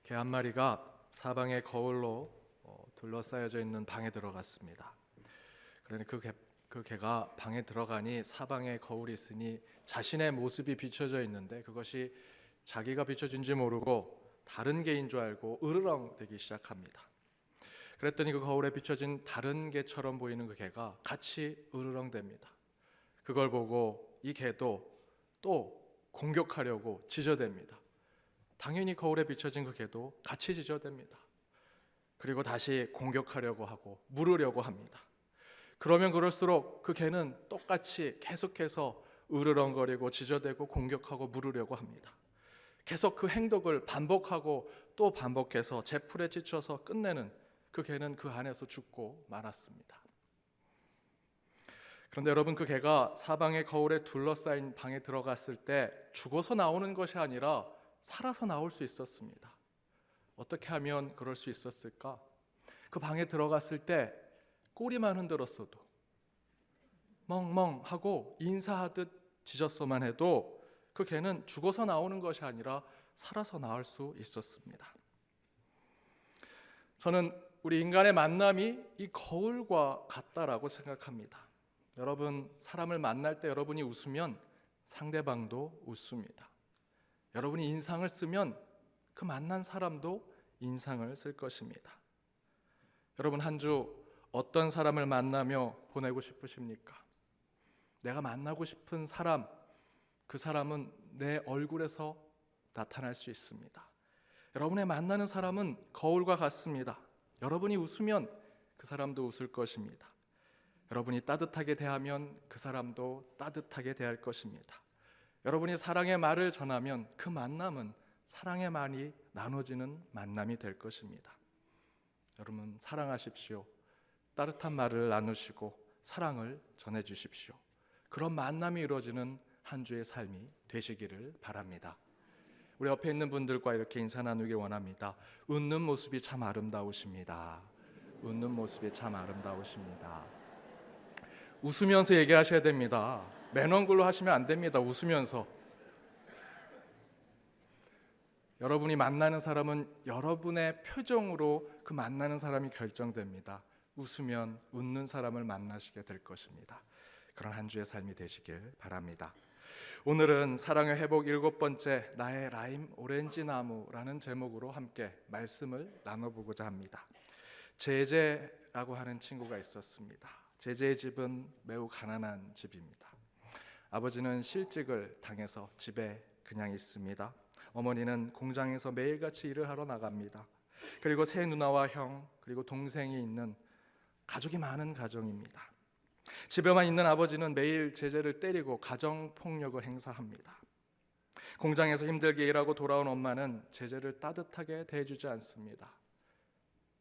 개 한 마리가 사방에 거울로 둘러싸여져 있는 방에 들어갔습니다. 그러니 그 개가 방에 들어가니 사방에 거울이 있으니 자신의 모습이 비춰져 있는데 그것이 자기가 비춰진지 모르고 다른 개인 줄 알고 으르렁대기 시작합니다. 그랬더니 그 거울에 비춰진 다른 개처럼 보이는 그 개가 같이 으르렁댑니다. 그걸 보고 이 개도 또 공격하려고 지저댑니다. 당연히 거울에 비춰진 그 개도 같이 지저댑니다. 그리고 다시 공격하려고 하고 물으려고 합니다. 그러면 그럴수록 그 개는 똑같이 계속해서 으르렁거리고 지저대고 공격하고 물으려고 합니다. 계속 그 행동을 반복하고 또 반복해서 제풀에 지쳐서 끝내는 그 개는 그 안에서 죽고 말았습니다. 그런데 여러분, 그 개가 사방의 거울에 둘러싸인 방에 들어갔을 때 죽어서 나오는 것이 아니라 살아서 나올 수 있었습니다. 어떻게 하면 그럴 수 있었을까? 그 방에 들어갔을 때 꼬리만 흔들었어도, 멍멍하고 인사하듯 짖었어만 해도 그 개는 죽어서 나오는 것이 아니라 살아서 나올 수 있었습니다. 저는 우리 인간의 만남이 이 거울과 같다라고 생각합니다. 여러분, 사람을 만날 때 여러분이 웃으면 상대방도 웃습니다. 여러분이 인상을 쓰면 그 만난 사람도 인상을 쓸 것입니다. 여러분, 한 주 어떤 사람을 만나며 보내고 싶으십니까? 내가 만나고 싶은 사람, 그 사람은 내 얼굴에서 나타날 수 있습니다. 여러분의 만나는 사람은 거울과 같습니다. 여러분이 웃으면 그 사람도 웃을 것입니다. 여러분이 따뜻하게 대하면 그 사람도 따뜻하게 대할 것입니다. 여러분이 사랑의 말을 전하면 그 만남은 사랑의 말이 나눠지는 만남이 될 것입니다. 여러분, 사랑하십시오. 따뜻한 말을 나누시고 사랑을 전해주십시오. 그런 만남이 이루어지는 한 주의 삶이 되시기를 바랍니다. 우리 옆에 있는 분들과 이렇게 인사 나누길 원합니다. 웃는 모습이 참 아름다우십니다. 웃는 모습이 참 아름다우십니다. 웃으면서 얘기하셔야 됩니다. 맨 얼굴로 하시면 안 됩니다. 웃으면서. 여러분이 만나는 사람은 여러분의 표정으로 그 만나는 사람이 결정됩니다. 웃으면 웃는 사람을 만나시게 될 것입니다. 그런 한 주의 삶이 되시길 바랍니다. 오늘은 사랑의 회복 7번째 나의 라임 오렌지 나무라는 제목으로 함께 말씀을 나눠보고자 합니다. 제제라고 하는 친구가 있었습니다. 제제의 집은 매우 가난한 집입니다. 아버지는 실직을 당해서 집에 그냥 있습니다. 어머니는 공장에서 매일같이 일을 하러 나갑니다. 그리고 세 누나와 형, 그리고 동생이 있는 가족이 많은 가정입니다. 집에만 있는 아버지는 매일 제제를 때리고 가정폭력을 행사합니다. 공장에서 힘들게 일하고 돌아온 엄마는 제제를 따뜻하게 대해주지 않습니다.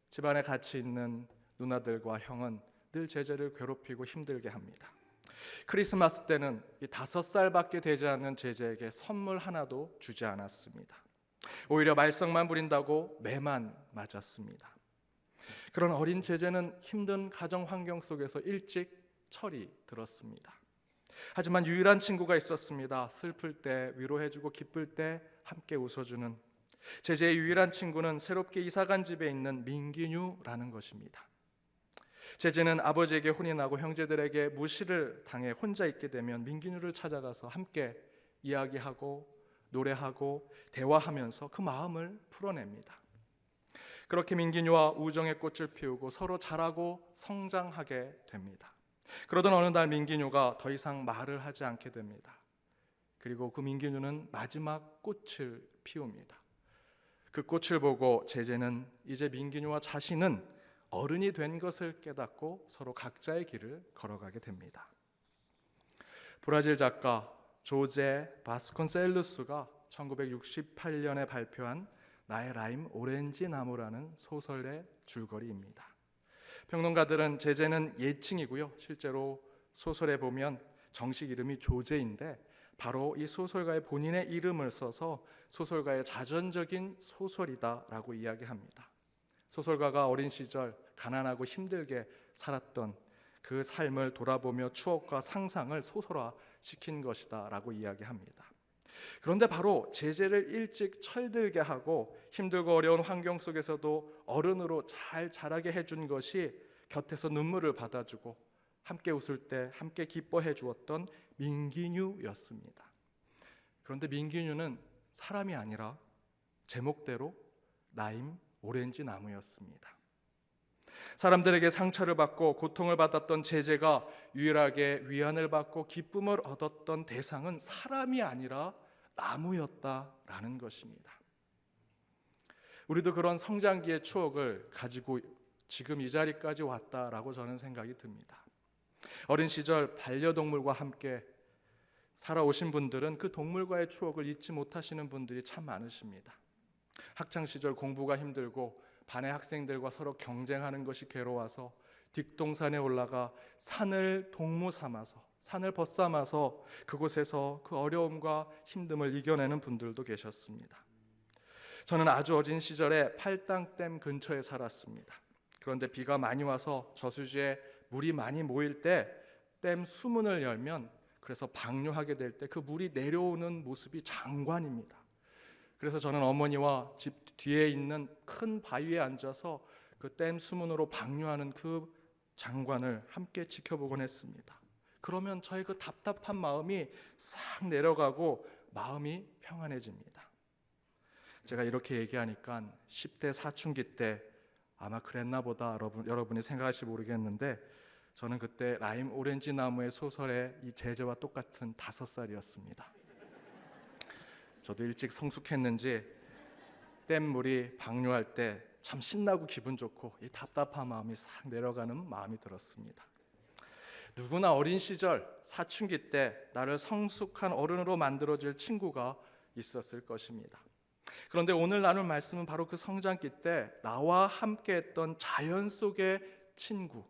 집안에 같이 있는 누나들과 형은 늘 제제를 괴롭히고 힘들게 합니다. 크리스마스 때는 이 5살밖에 되지 않는 제제에게 선물 하나도 주지 않았습니다. 오히려 말썽만 부린다고 매만 맞았습니다. 그런 어린 제제는 힘든 가정 환경 속에서 일찍 철이 들었습니다. 하지만 유일한 친구가 있었습니다. 슬플 때 위로해주고 기쁠 때 함께 웃어주는 제제의 유일한 친구는 새롭게 이사간 집에 있는 민기뉴라는 것입니다. 제제는 아버지에게 혼이 나고 형제들에게 무시를 당해 혼자 있게 되면 민기뉴를 찾아가서 함께 이야기하고 노래하고 대화하면서 그 마음을 풀어냅니다. 그렇게 민기뉴와 우정의 꽃을 피우고 서로 자라고 성장하게 됩니다. 그러던 어느 날 민기뉴가 더 이상 말을 하지 않게 됩니다. 그리고 그 민기뉴는 마지막 꽃을 피웁니다. 그 꽃을 보고 제제는 이제 민기뉴와 자신은 어른이 된 것을 깨닫고 서로 각자의 길을 걸어가게 됩니다. 브라질 작가 조제 바스콘셀루스가 1968년에 발표한 나의 라임 오렌지 나무라는 소설의 줄거리입니다. 평론가들은 제제는 예칭이고요. 실제로 소설에 보면 정식 이름이 조제인데 바로 이 소설가의 본인의 이름을 써서 소설가의 자전적인 소설이다라고 이야기합니다. 소설가가 어린 시절 가난하고 힘들게 살았던 그 삶을 돌아보며 추억과 상상을 소설화시킨 것이다 라고 이야기합니다. 그런데 바로 제재를 일찍 철들게 하고 힘들고 어려운 환경 속에서도 어른으로 잘 자라게 해준 것이 곁에서 눈물을 받아주고 함께 웃을 때 함께 기뻐해 주었던 민기뉴였습니다. 그런데 민기뉴는 사람이 아니라 제목대로 라임 오렌지 나무였습니다. 사람들에게 상처를 받고 고통을 받았던 제재가 유일하게 위안을 받고 기쁨을 얻었던 대상은 사람이 아니라 나무였다라는 것입니다. 우리도 그런 성장기의 추억을 가지고 지금 이 자리까지 왔다라고 저는 생각이 듭니다. 어린 시절 반려동물과 함께 살아오신 분들은 그 동물과의 추억을 잊지 못하시는 분들이 참 많으십니다. 학창시절 공부가 힘들고 반의 학생들과 서로 경쟁하는 것이 괴로워서 뒷동산에 올라가 산을 동무 삼아서 산을 벗삼아서 그곳에서 그 어려움과 힘듦을 이겨내는 분들도 계셨습니다. 저는 아주 어린 시절에 팔당댐 근처에 살았습니다. 그런데 비가 많이 와서 저수지에 물이 많이 모일 때 댐 수문을 열면 그래서 방류하게 될 때 그 물이 내려오는 모습이 장관입니다. 그래서 저는 어머니와 집 뒤에 있는 큰 바위에 앉아서 그 댐 수문으로 방류하는 그 장관을 함께 지켜보곤 했습니다. 그러면 저의 그 답답한 마음이 싹 내려가고 마음이 평안해집니다. 제가 이렇게 얘기하니까 10대 사춘기 때 아마 그랬나 보다 여러분이 생각할지 모르겠는데 저는 그때 라임 오렌지 나무의 소설의 이 제재와 똑같은 5살이었습니다. 저도 일찍 성숙했는지 댐물이 방류할 때 참 신나고 기분 좋고 이 답답한 마음이 싹 내려가는 마음이 들었습니다. 누구나 어린 시절 사춘기 때 나를 성숙한 어른으로 만들어줄 친구가 있었을 것입니다. 그런데 오늘 나눌 말씀은 바로 그 성장기 때 나와 함께했던 자연 속의 친구,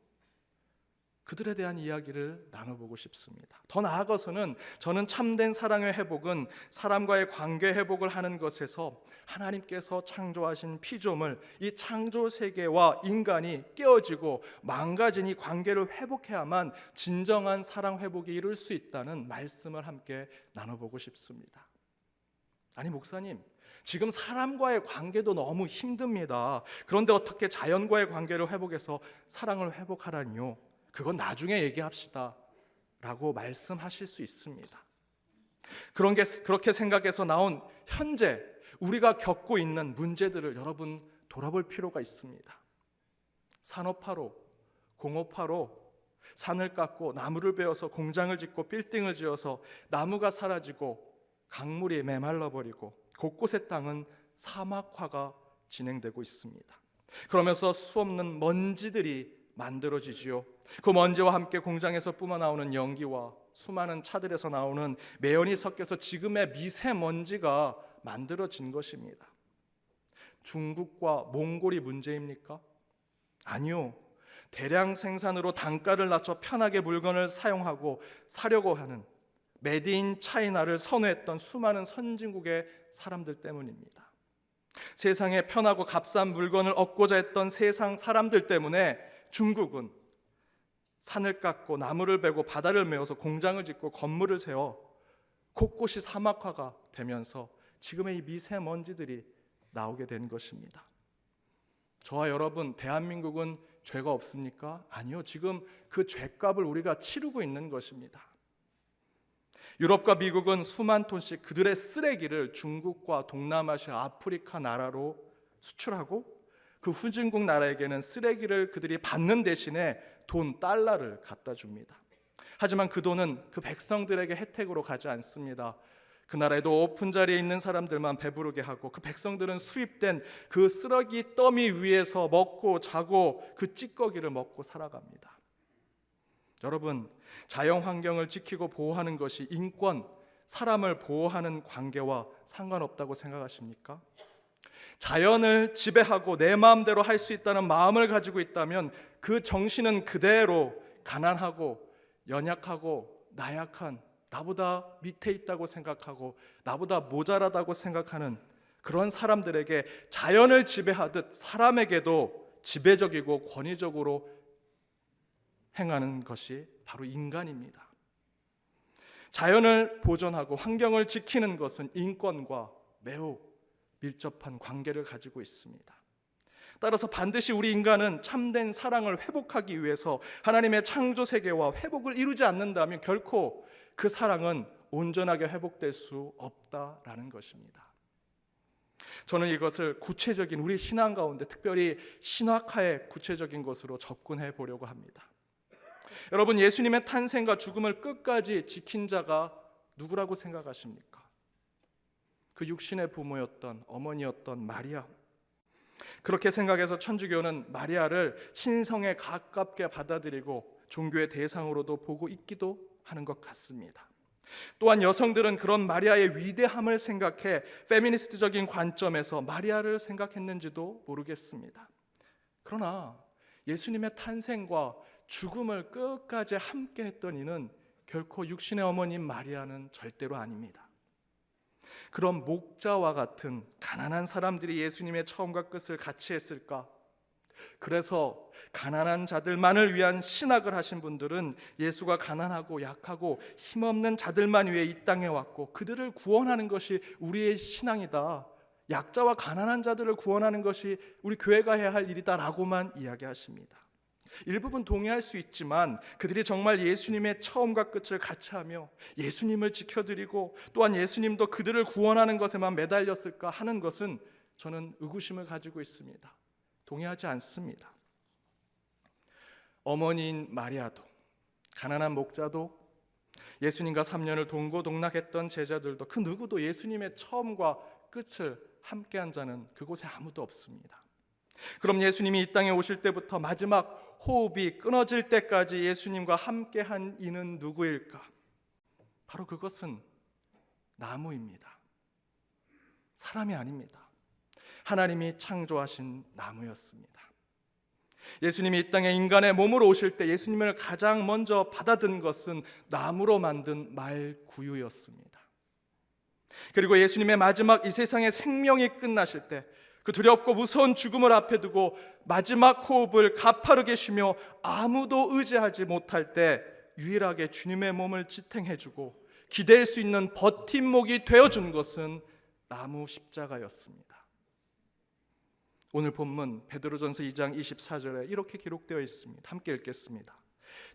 그들에 대한 이야기를 나눠보고 싶습니다. 더 나아가서는 저는 참된 사랑의 회복은 사람과의 관계 회복을 하는 것에서 하나님께서 창조하신 피조물, 이 창조 세계와 인간이 깨어지고 망가진 이 관계를 회복해야만 진정한 사랑 회복이 이룰 수 있다는 말씀을 함께 나눠보고 싶습니다. 아니 목사님, 지금 사람과의 관계도 너무 힘듭니다. 그런데 어떻게 자연과의 관계를 회복해서 사랑을 회복하라니요? 그건 나중에 얘기합시다 라고 말씀하실 수 있습니다. 그렇게 생각해서 나온 현재 우리가 겪고 있는 문제들을 여러분 돌아볼 필요가 있습니다. 산업화로, 공업화로 산을 깎고 나무를 베어서 공장을 짓고 빌딩을 지어서 나무가 사라지고 강물이 메말라버리고 곳곳의 땅은 사막화가 진행되고 있습니다. 그러면서 수없는 먼지들이 만들어지지요. 그 먼지와 함께 공장에서 뿜어나오는 연기와 수많은 차들에서 나오는 매연이 섞여서 지금의 미세먼지가 만들어진 것입니다. 중국과 몽골이 문제입니까? 아니요. 대량 생산으로 단가를 낮춰 편하게 물건을 사용하고 사려고 하는 메드 인 차이나를 선호했던 수많은 선진국의 사람들 때문입니다. 세상에 편하고 값싼 물건을 얻고자 했던 세상 사람들 때문에 중국은 산을 깎고 나무를 베고 바다를 메워서 공장을 짓고 건물을 세워 곳곳이 사막화가 되면서 지금의 이 미세먼지들이 나오게 된 것입니다. 저와 여러분, 대한민국은 죄가 없습니까? 아니요. 지금 그 죄값을 우리가 치르고 있는 것입니다. 유럽과 미국은 수만 톤씩 그들의 쓰레기를 중국과 동남아시아, 아프리카 나라로 수출하고 그 후진국 나라에게는 쓰레기를 그들이 받는 대신에 돈, 달러를 갖다 줍니다. 하지만 그 돈은 그 백성들에게 혜택으로 가지 않습니다. 그 나라에도 높은 자리에 있는 사람들만 배부르게 하고 그 백성들은 수입된 그 쓰레기 더미 위에서 먹고 자고 그 찌꺼기를 먹고 살아갑니다. 여러분, 자연 환경을 지키고 보호하는 것이 인권, 사람을 보호하는 관계와 상관없다고 생각하십니까? 자연을 지배하고 내 마음대로 할 수 있다는 마음을 가지고 있다면 그 정신은 그대로 가난하고 연약하고 나약한, 나보다 밑에 있다고 생각하고 나보다 모자라다고 생각하는 그런 사람들에게 자연을 지배하듯 사람에게도 지배적이고 권위적으로 행하는 것이 바로 인간입니다. 자연을 보존하고 환경을 지키는 것은 인권과 매우 밀접한 관계를 가지고 있습니다. 따라서 반드시 우리 인간은 참된 사랑을 회복하기 위해서 하나님의 창조 세계와 회복을 이루지 않는다면 결코 그 사랑은 온전하게 회복될 수 없다라는 것입니다. 저는 이것을 구체적인 우리 신앙 가운데 특별히 신학화의 구체적인 것으로 접근해 보려고 합니다. 여러분, 예수님의 탄생과 죽음을 끝까지 지킨 자가 누구라고 생각하십니까? 그 육신의 부모였던 어머니였던 마리아. 그렇게 생각해서 천주교는 마리아를 신성에 가깝게 받아들이고 종교의 대상으로도 보고 있기도 하는 것 같습니다. 또한 여성들은 그런 마리아의 위대함을 생각해 페미니스트적인 관점에서 마리아를 생각했는지도 모르겠습니다. 그러나 예수님의 탄생과 죽음을 끝까지 함께 했던 이는 결코 육신의 어머님 마리아는 절대로 아닙니다. 그런 목자와 같은 가난한 사람들이 예수님의 처음과 끝을 같이 했을까? 그래서 가난한 자들만을 위한 신학을 하신 분들은 예수가 가난하고 약하고 힘없는 자들만 위해 이 땅에 왔고 그들을 구원하는 것이 우리의 신앙이다, 약자와 가난한 자들을 구원하는 것이 우리 교회가 해야 할 일이다라고만 이야기하십니다. 일부분 동의할 수 있지만 그들이 정말 예수님의 처음과 끝을 같이 하며 예수님을 지켜드리고 또한 예수님도 그들을 구원하는 것에만 매달렸을까 하는 것은 저는 의구심을 가지고 있습니다. 동의하지 않습니다. 어머니인 마리아도, 가난한 목자도, 예수님과 3년을 동고동락했던 제자들도, 그 누구도 예수님의 처음과 끝을 함께한 자는 그곳에 아무도 없습니다. 그럼 예수님이 이 땅에 오실 때부터 마지막 호흡이 끊어질 때까지 예수님과 함께한 이는 누구일까? 바로 그것은 나무입니다. 사람이 아닙니다. 하나님이 창조하신 나무였습니다. 예수님이 이 땅에 인간의 몸으로 오실 때 예수님을 가장 먼저 받아든 것은 나무로 만든 말구유였습니다. 그리고 예수님의 마지막 이 세상의 생명이 끝나실 때 그 두렵고 무서운 죽음을 앞에 두고 마지막 호흡을 가파르게 쉬며 아무도 의지하지 못할 때 유일하게 주님의 몸을 지탱해주고 기댈 수 있는 버팀목이 되어준 것은 나무 십자가였습니다. 오늘 본문 베드로전서 2장 24절에 이렇게 기록되어 있습니다. 함께 읽겠습니다.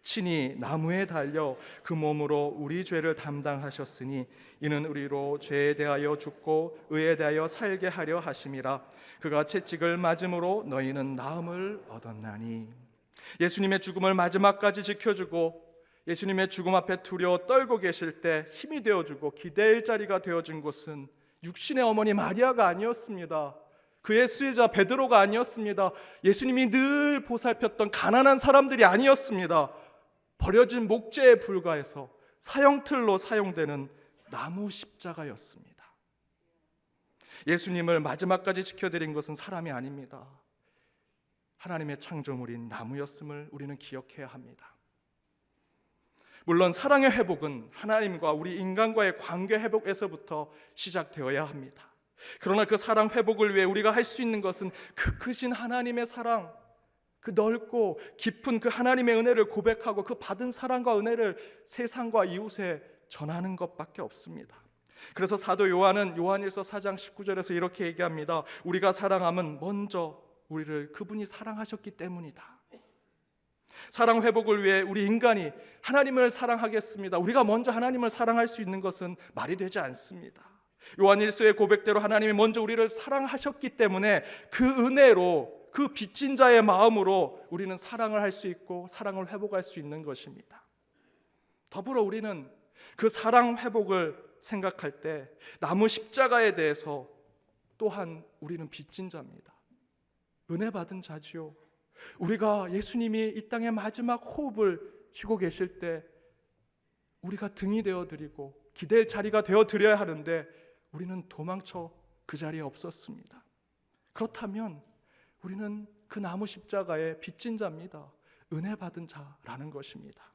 친히 나무에 달려 그 몸으로 우리 죄를 담당하셨으니 이는 우리로 죄에 대하여 죽고 의에 대하여 살게 하려 하심이라. 그가 채찍을 맞음으로 너희는 나음을 얻었나니. 예수님의 죽음을 마지막까지 지켜주고 예수님의 죽음 앞에 두려워 떨고 계실 때 힘이 되어주고 기댈 자리가 되어준 곳은 육신의 어머니 마리아가 아니었습니다. 그의 수혜자 베드로가 아니었습니다. 예수님이 늘 보살폈던 가난한 사람들이 아니었습니다. 버려진 목재에 불과해서 사형틀로 사용되는 나무 십자가였습니다. 예수님을 마지막까지 지켜드린 것은 사람이 아닙니다. 하나님의 창조물인 나무였음을 우리는 기억해야 합니다. 물론 사랑의 회복은 하나님과 우리 인간과의 관계 회복에서부터 시작되어야 합니다. 그러나 그 사랑 회복을 위해 우리가 할 수 있는 것은 그 크신 하나님의 사랑, 그 넓고 깊은 그 하나님의 은혜를 고백하고 그 받은 사랑과 은혜를 세상과 이웃에 전하는 것밖에 없습니다. 그래서 사도 요한은 요한일서 4장 19절에서 이렇게 얘기합니다. 우리가 사랑함은 먼저 우리를 그분이 사랑하셨기 때문이다. 사랑 회복을 위해 우리 인간이 하나님을 사랑하겠습니다. 우리가 먼저 하나님을 사랑할 수 있는 것은 말이 되지 않습니다. 요한일서의 고백대로 하나님이 먼저 우리를 사랑하셨기 때문에 그 은혜로, 그 빚진 자의 마음으로 우리는 사랑을 할 수 있고 사랑을 회복할 수 있는 것입니다. 더불어 우리는 그 사랑 회복을 생각할 때 나무 십자가에 대해서 또한 우리는 빚진 자입니다. 은혜 받은 자지요. 우리가 예수님이 이 땅의 마지막 호흡을 쉬고 계실 때 우리가 등이 되어드리고 기댈 자리가 되어드려야 하는데 우리는 도망쳐 그 자리에 없었습니다. 그렇다면 우리는 그 나무 십자가의 빚진 자입니다. 은혜 받은 자라는 것입니다.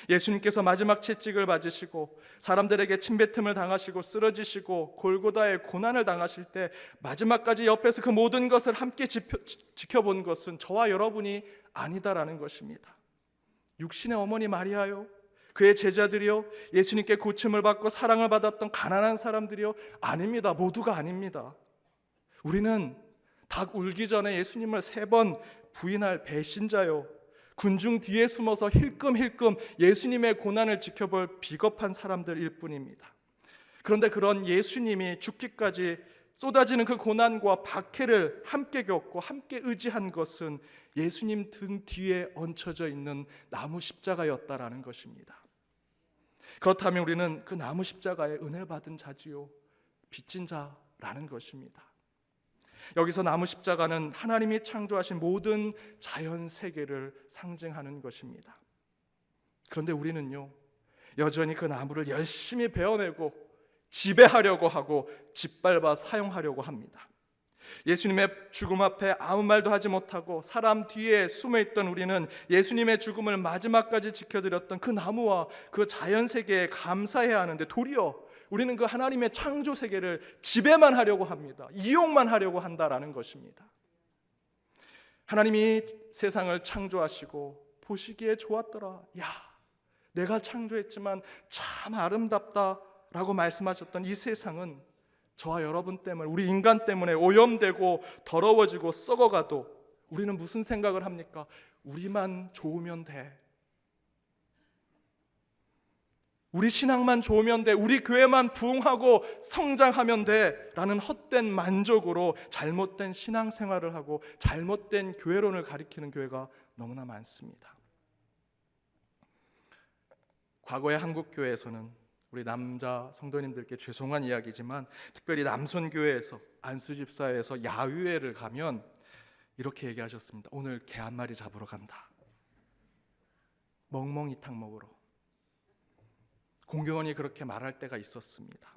예수님께서 마지막 채찍을 맞으시고 사람들에게 침뱉음을 당하시고 쓰러지시고 골고다의 고난을 당하실 때 마지막까지 옆에서 그 모든 것을 함께 지켜본 것은 저와 여러분이 아니다라는 것입니다. 육신의 어머니 마리아요, 그의 제자들이요? 예수님께 고침을 받고 사랑을 받았던 가난한 사람들이요? 아닙니다. 모두가 아닙니다. 우리는 닭 울기 전에 예수님을 3번 부인할 배신자요, 군중 뒤에 숨어서 힐끔힐끔 예수님의 고난을 지켜볼 비겁한 사람들일 뿐입니다. 그런데 그런 예수님이 죽기까지 쏟아지는 그 고난과 박해를 함께 겪고 함께 의지한 것은 예수님 등 뒤에 얹혀져 있는 나무 십자가였다라는 것입니다. 그렇다면 우리는 그 나무 십자가에 은혜 받은 자지요, 빚진 자라는 것입니다. 여기서 나무 십자가는 하나님이 창조하신 모든 자연 세계를 상징하는 것입니다. 그런데 우리는요, 여전히 그 나무를 열심히 베어내고 지배하려고 하고 짓밟아 사용하려고 합니다. 예수님의 죽음 앞에 아무 말도 하지 못하고 사람 뒤에 숨어있던 우리는 예수님의 죽음을 마지막까지 지켜드렸던 그 나무와 그 자연 세계에 감사해야 하는데, 도리어 우리는 그 하나님의 창조 세계를 지배만 하려고 합니다. 이용만 하려고 한다라는 것입니다. 하나님이 세상을 창조하시고 보시기에 좋았더라, 야, 내가 창조했지만 참 아름답다 라고 말씀하셨던 이 세상은 저와 여러분 때문에, 우리 인간 때문에 오염되고 더러워지고 썩어가도 우리는 무슨 생각을 합니까? 우리만 좋으면 돼, 우리 신앙만 좋으면 돼, 우리 교회만 부흥하고 성장하면 돼 라는 헛된 만족으로 잘못된 신앙생활을 하고 잘못된 교회론을 가리키는 교회가 너무나 많습니다. 과거의 한국 교회에서는 우리 남자 성도님들께 죄송한 이야기지만, 특별히 남선교회에서 안수집사에서 야유회를 가면 이렇게 얘기하셨습니다. 오늘 개 한 마리 잡으러 간다. 멍멍이탕 먹으러. 공경원이 그렇게 말할 때가 있었습니다.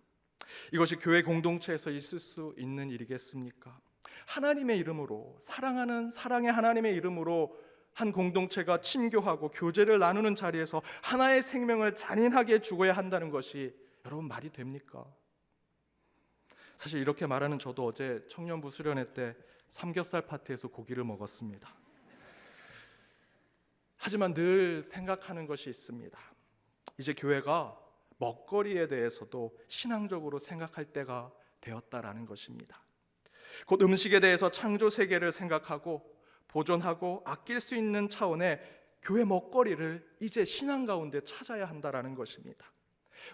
이것이 교회 공동체에서 있을 수 있는 일이겠습니까? 하나님의 이름으로, 사랑하는 사랑의 하나님의 이름으로 한 공동체가 친교하고 교제를 나누는 자리에서 하나의 생명을 잔인하게 죽어야 한다는 것이 여러분 말이 됩니까? 사실 이렇게 말하는 저도 어제 청년부 수련회 때 삼겹살 파티에서 고기를 먹었습니다. 하지만 늘 생각하는 것이 있습니다. 이제 교회가 먹거리에 대해서도 신앙적으로 생각할 때가 되었다라는 것입니다. 곧 음식에 대해서 창조 세계를 생각하고 보존하고 아낄 수 있는 차원의 교회 먹거리를 이제 신앙 가운데 찾아야 한다라는 것입니다.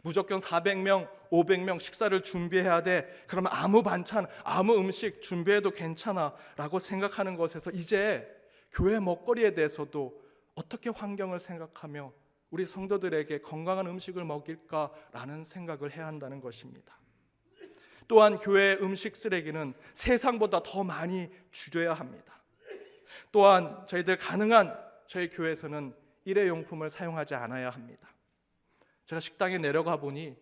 무조건 400명, 500명 식사를 준비해야 돼, 그러면 아무 반찬, 아무 음식 준비해도 괜찮아 라고 생각하는 것에서 이제 교회 먹거리에 대해서도 어떻게 환경을 생각하며 우리 성도들에게 건강한 음식을 먹일까라는 생각을 해야 한다는 것입니다. 또한 교회 음식 쓰레기는 세상보다 더 많이 줄여야 합니다. 또한 저희들 가능한 저희 교회에서는 일회용품을 사용하지 않아야 합니다. 제가 식당에 내려가 보니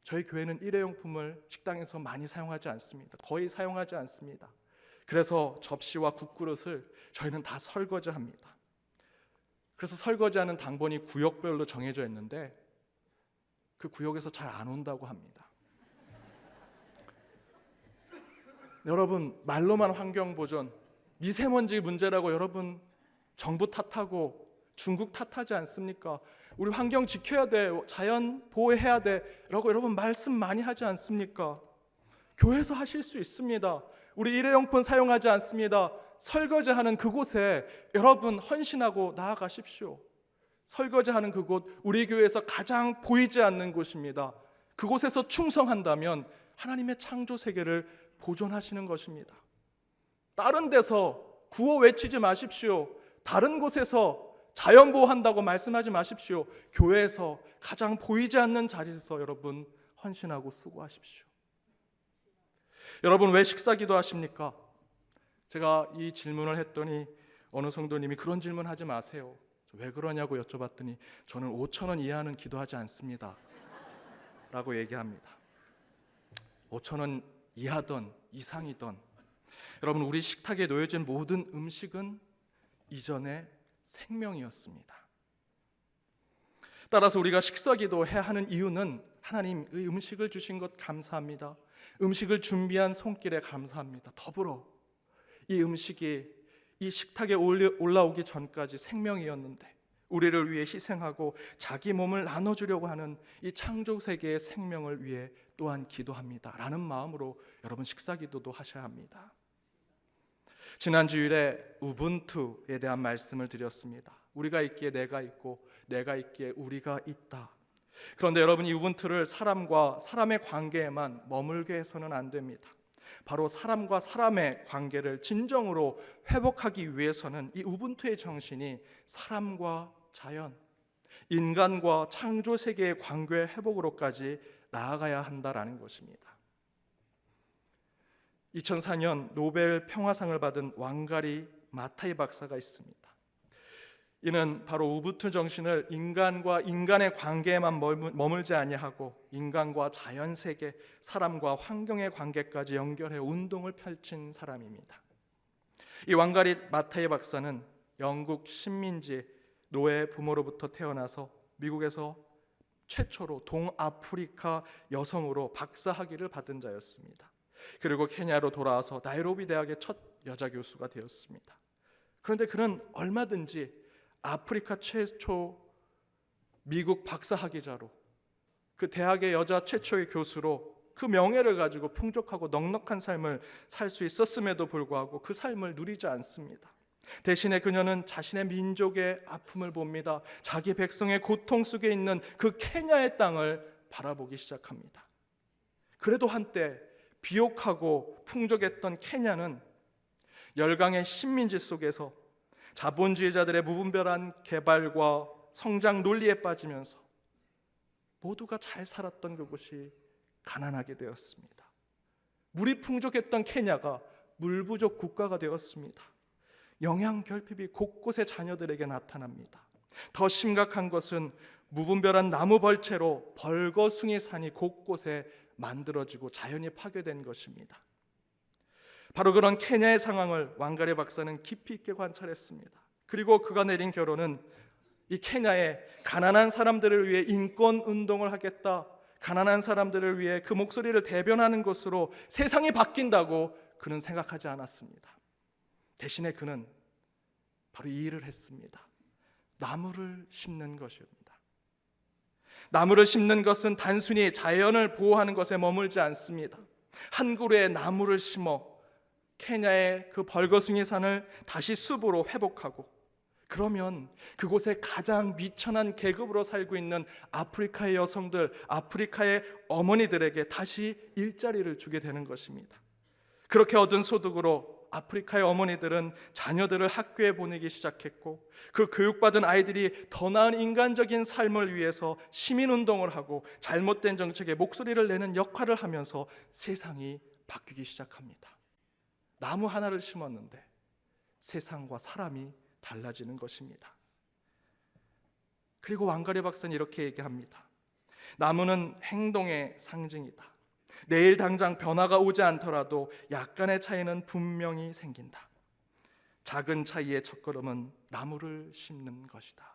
저희 교회는 일회용품을 식당에서 많이 사용하지 않습니다. 거의 사용하지 않습니다. 그래서 접시와 국그릇을 저희는 다 설거지합니다. 그래서 설거지하는 당번이 구역별로 정해져 있는데 그 구역에서 잘 안 온다고 합니다. 여러분, 말로만 환경보전, 미세먼지 문제라고 여러분 정부 탓하고 중국 탓하지 않습니까? 우리 환경 지켜야 돼, 자연 보호해야 돼 라고 여러분 말씀 많이 하지 않습니까? 교회에서 하실 수 있습니다. 우리 일회용품 사용하지 않습니다. 설거지하는 그곳에 여러분 헌신하고 나아가십시오. 설거지하는 그곳, 우리 교회에서 가장 보이지 않는 곳입니다. 그곳에서 충성한다면 하나님의 창조 세계를 보존하시는 것입니다. 다른 데서 구호 외치지 마십시오. 다른 곳에서 자연 보호한다고 말씀하지 마십시오. 교회에서 가장 보이지 않는 자리에서 여러분 헌신하고 수고하십시오. 여러분, 왜 식사기도 하십니까? 제가 이 질문을 했더니 어느 성도님이 그런 질문 하지 마세요, 왜 그러냐고 여쭤봤더니 저는 5,000원 이하는 기도하지 않습니다 라고 얘기합니다. 5,000원 이하든 이상이든 여러분, 우리 식탁에 놓여진 모든 음식은 이전에 생명이었습니다. 따라서 우리가 식사기도 해야 하는 이유는 하나님의 음식을 주신 것 감사합니다. 음식을 준비한 손길에 감사합니다. 더불어 이 음식이 이 식탁에 올라오기 전까지 생명이었는데 우리를 위해 희생하고 자기 몸을 나눠주려고 하는 이 창조 세계의 생명을 위해 또한 기도합니다 라는 마음으로 여러분 식사기도도 하셔야 합니다. 지난 주일에 우분투에 대한 말씀을 드렸습니다. 우리가 있기에 내가 있고 내가 있기에 우리가 있다. 그런데 여러분, 이 우분투를 사람과 사람의 관계에만 머물게 해서는 안 됩니다. 바로 사람과 사람의 관계를 진정으로 회복하기 위해서는 이 우분투의 정신이 사람과 자연, 인간과 창조 세계의 관계 회복으로까지 나아가야 한다라는 것입니다. 2004년 노벨 평화상을 받은 왕가리 마타이 박사가 있습니다. 이는 바로 우분투 정신을 인간과 인간의 관계에만 머물지 아니하고 인간과 자연 세계, 사람과 환경의 관계까지 연결해 운동을 펼친 사람입니다. 이 왕가리 마타이 박사는 영국 식민지 노예 부모로부터 태어나서 미국에서 최초로 동아프리카 여성으로 박사학위를 받은 자였습니다. 그리고 케냐로 돌아와서 나이로비 대학의 첫 여자 교수가 되었습니다. 그런데 그는 얼마든지 아프리카 최초 미국 박사학위자로, 그 대학의 여자 최초의 교수로 그 명예를 가지고 풍족하고 넉넉한 삶을 살 수 있었음에도 불구하고 그 삶을 누리지 않습니다. 대신에 그녀는 자신의 민족의 아픔을 봅니다. 자기 백성의 고통 속에 있는 그 케냐의 땅을 바라보기 시작합니다. 그래도 한때 비옥하고 풍족했던 케냐는 열강의 식민지 속에서 자본주의자들의 무분별한 개발과 성장 논리에 빠지면서 모두가 잘 살았던 그곳이 가난하게 되었습니다. 물이 풍족했던 케냐가 물 부족 국가가 되었습니다. 영양 결핍이 곳곳에 자녀들에게 나타납니다. 더 심각한 것은 무분별한 나무 벌채로 벌거숭이 산이 곳곳에 만들어지고 자연이 파괴된 것입니다. 바로 그런 케냐의 상황을 왕가리 박사는 깊이 있게 관찰했습니다. 그리고 그가 내린 결론은 이 케냐의 가난한 사람들을 위해 인권 운동을 하겠다, 가난한 사람들을 위해 그 목소리를 대변하는 것으로 세상이 바뀐다고 그는 생각하지 않았습니다. 대신에 그는 바로 이 일을 했습니다. 나무를 심는 것입니다. 나무를 심는 것은 단순히 자연을 보호하는 것에 머물지 않습니다. 한 그루의 나무를 심어 케냐의 그 벌거숭이 산을 다시 숲으로 회복하고, 그러면 그곳에 가장 미천한 계급으로 살고 있는 아프리카의 여성들, 아프리카의 어머니들에게 다시 일자리를 주게 되는 것입니다. 그렇게 얻은 소득으로 아프리카의 어머니들은 자녀들을 학교에 보내기 시작했고, 그 교육받은 아이들이 더 나은 인간적인 삶을 위해서 시민운동을 하고 잘못된 정책에 목소리를 내는 역할을 하면서 세상이 바뀌기 시작합니다. 나무 하나를 심었는데 세상과 사람이 달라지는 것입니다. 그리고 왕가리 박사는 이렇게 얘기합니다. 나무는 행동의 상징이다. 내일 당장 변화가 오지 않더라도 약간의 차이는 분명히 생긴다. 작은 차이의 첫걸음은 나무를 심는 것이다.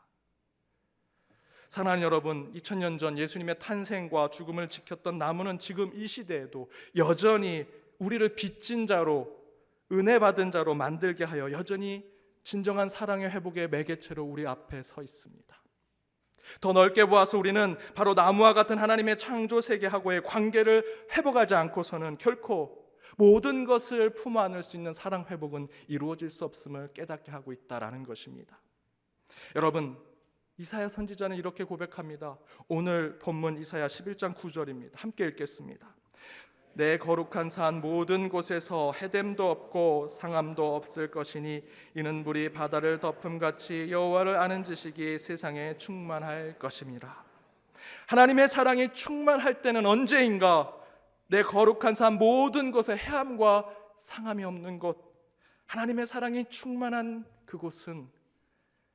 사랑하는 여러분, 2000년 전 예수님의 탄생과 죽음을 지켰던 나무는 지금 이 시대에도 여전히 우리를 빚진 자로, 은혜 받은 자로 만들게 하여 여전히 진정한 사랑의 회복의 매개체로 우리 앞에 서 있습니다. 더 넓게 보아서 우리는 바로 나무와 같은 하나님의 창조 세계하고의 관계를 회복하지 않고서는 결코 모든 것을 품어 안을 수 있는 사랑 회복은 이루어질 수 없음을 깨닫게 하고 있다라는 것입니다. 여러분, 이사야 선지자는 이렇게 고백합니다. 오늘 본문 이사야 11장 9절입니다. 함께 읽겠습니다. 내 거룩한 산 모든 곳에서 해됨도 없고 상함도 없을 것이니 이는 물이 바다를 덮음같이 여호와를 아는 지식이 세상에 충만할 것임이라. 하나님의 사랑이 충만할 때는 언제인가? 내 거룩한 산 모든 곳에 해함과 상함이 없는 곳, 하나님의 사랑이 충만한 그곳은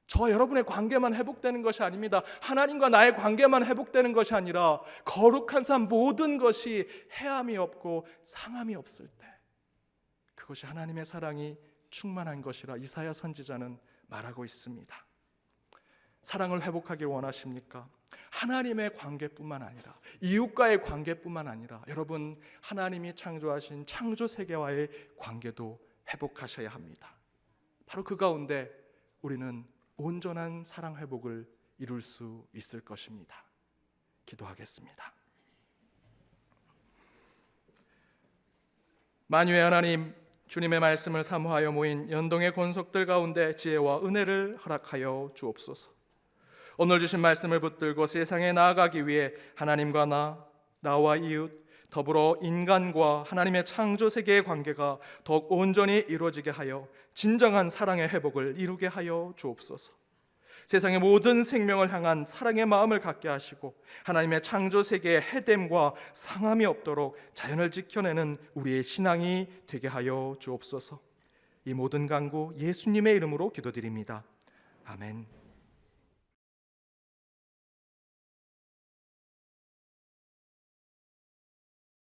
저와 여러분의 관계만 회복되는 것이 아닙니다. 하나님과 나의 관계만 회복되는 것이 아니라 거룩한 삶 모든 것이 해함이 없고 상함이 없을 때 그것이 하나님의 사랑이 충만한 것이라 이사야 선지자는 말하고 있습니다. 사랑을 회복하길 원하십니까? 하나님의 관계뿐만 아니라 이웃과의 관계뿐만 아니라 여러분, 하나님이 창조하신 창조 세계와의 관계도 회복하셔야 합니다. 바로 그 가운데 우리는 온전한 사랑 회복을 이룰 수 있을 것입니다. 기도하겠습니다. 만유의 하나님, 주님의 말씀을 사모하여 모인 연동의 권속들 가운데 지혜와 은혜를 허락하여 주옵소서. 오늘 주신 말씀을 붙들고 세상에 나아가기 위해 하나님과 나와 이웃, 더불어 인간과 하나님의 창조 세계의 관계가 더욱 온전히 이루어지게 하여 진정한 사랑의 회복을 이루게 하여 주옵소서. 세상의 모든 생명을 향한 사랑의 마음을 갖게 하시고 하나님의 창조 세계에 해됨과 상함이 없도록 자연을 지켜내는 우리의 신앙이 되게 하여 주옵소서. 이 모든 간구 예수님의 이름으로 기도드립니다. 아멘.